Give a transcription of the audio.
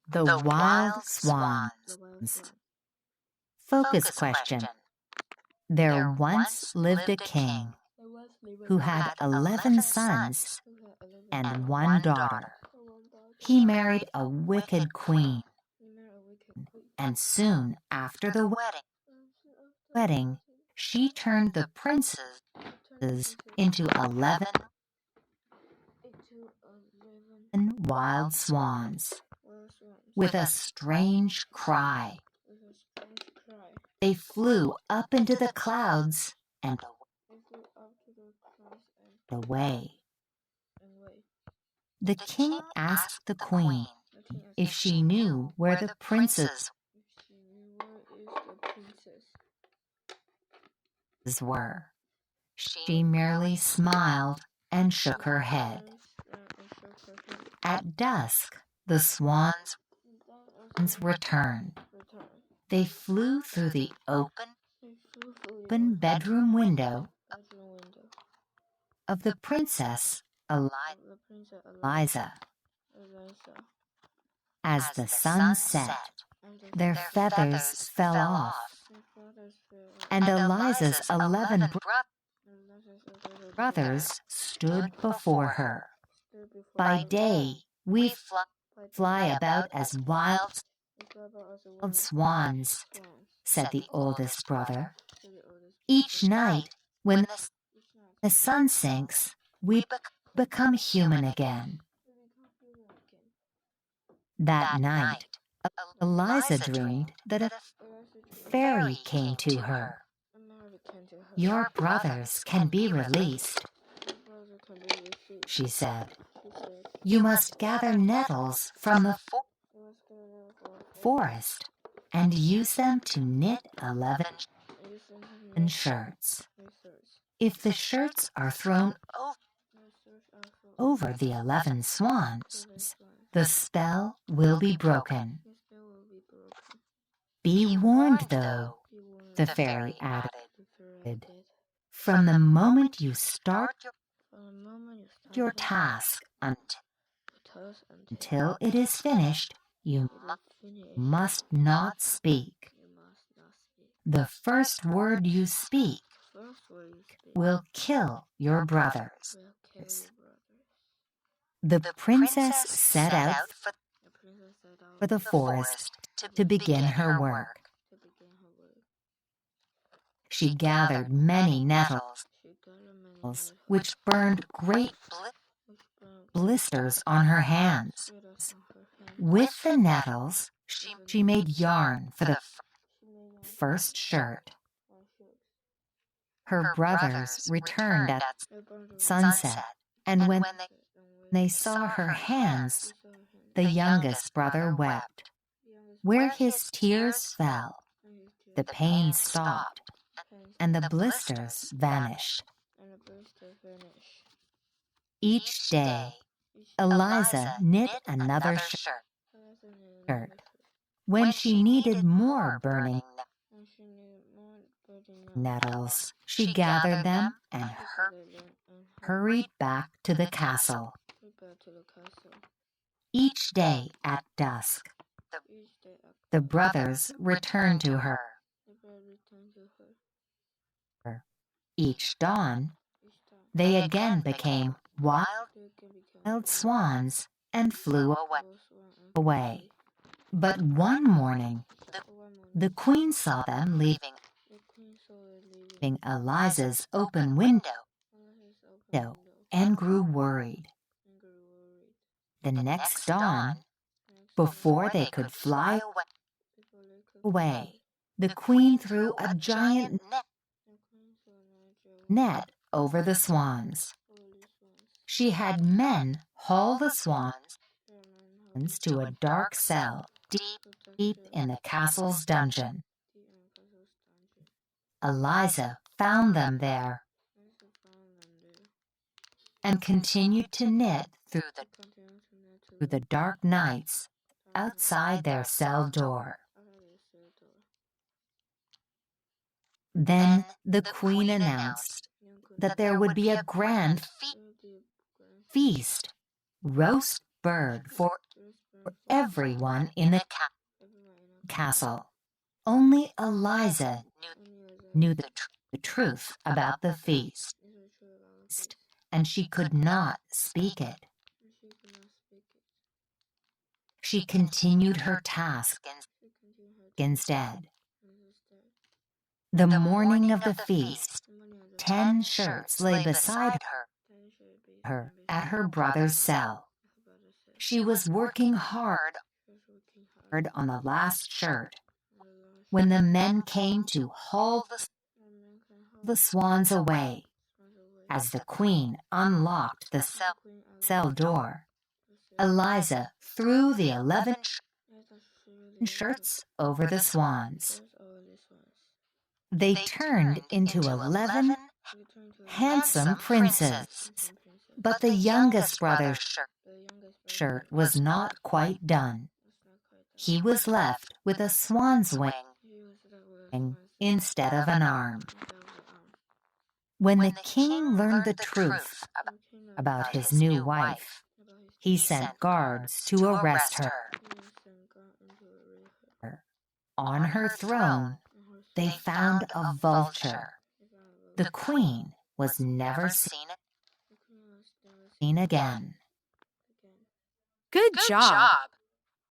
The Wild Swans. Focus question. There once lived a king who had 11 sons and one daughter. He married a wicked queen, and soon after the wedding, she turned the princes into 11 wild swans. With a strange cry, they flew up into the clouds and away. The king asked the queen if she knew where the princes were. She merely smiled and shook her head. At dusk, the swans returned. They flew through the open bedroom window of the princess Eliza. As the sun set, their feathers fell off, and Eliza's 11 brothers stood before her. By day, we fly about as wild swans, said the oldest brother. Each night, when the sun sinks, we become human again. That night, Eliza dreamed that a fairy came to her. Your brothers can be released, she said. You must gather nettles from the forest and use them to knit 11 shirts. If the shirts are thrown over the 11 swans, the spell will be broken. Be warned, though, the fairy added. From the moment you start your task until it is finished, you must not speak. The first word you speak will kill your brothers. The princess set out for the forest to begin her work. She gathered many nettles, which burned great blisters on her hands. With the nettles, she made yarn for the first shirt. Her brothers returned at sunset, and when they saw her hands, the youngest brother wept. Where his tears fell, the pain stopped, and the blisters vanished. Each day, Eliza knit another shirt. When she needed more burning nettles, she gathered them and hurried back to the castle. Each day at dusk, the brothers returned to her. Each dawn, they again became wild swans and flew away. But one morning, the queen saw them leaving Eliza's open window and grew worried. The next dawn, before they could fly away, the queen threw a giant net over the swans. She had men haul the swans to a dark cell deep in the castle's dungeon. Eliza found them there and continued to knit through the dark nights outside their cell door. Then the queen announced that there would be a grand feast, roast bird for everyone in the castle. Only Eliza knew the truth about the feast, and she could not speak it. She continued her task instead. The morning of the feast, 10 shirts lay beside her at her brother's cell. She was working hard on the last shirt when the men came to haul the swans away. As the queen unlocked the cell door, Eliza threw the 11 shirts over the swans. They turned into 11 handsome princes, but the youngest brother's shirt was not quite done. He was left with a swan's wing instead of an arm. When the king learned the truth about his new wife, he sent guards to arrest her. On her throne, they found a vulture. The queen was never seen again. Good job!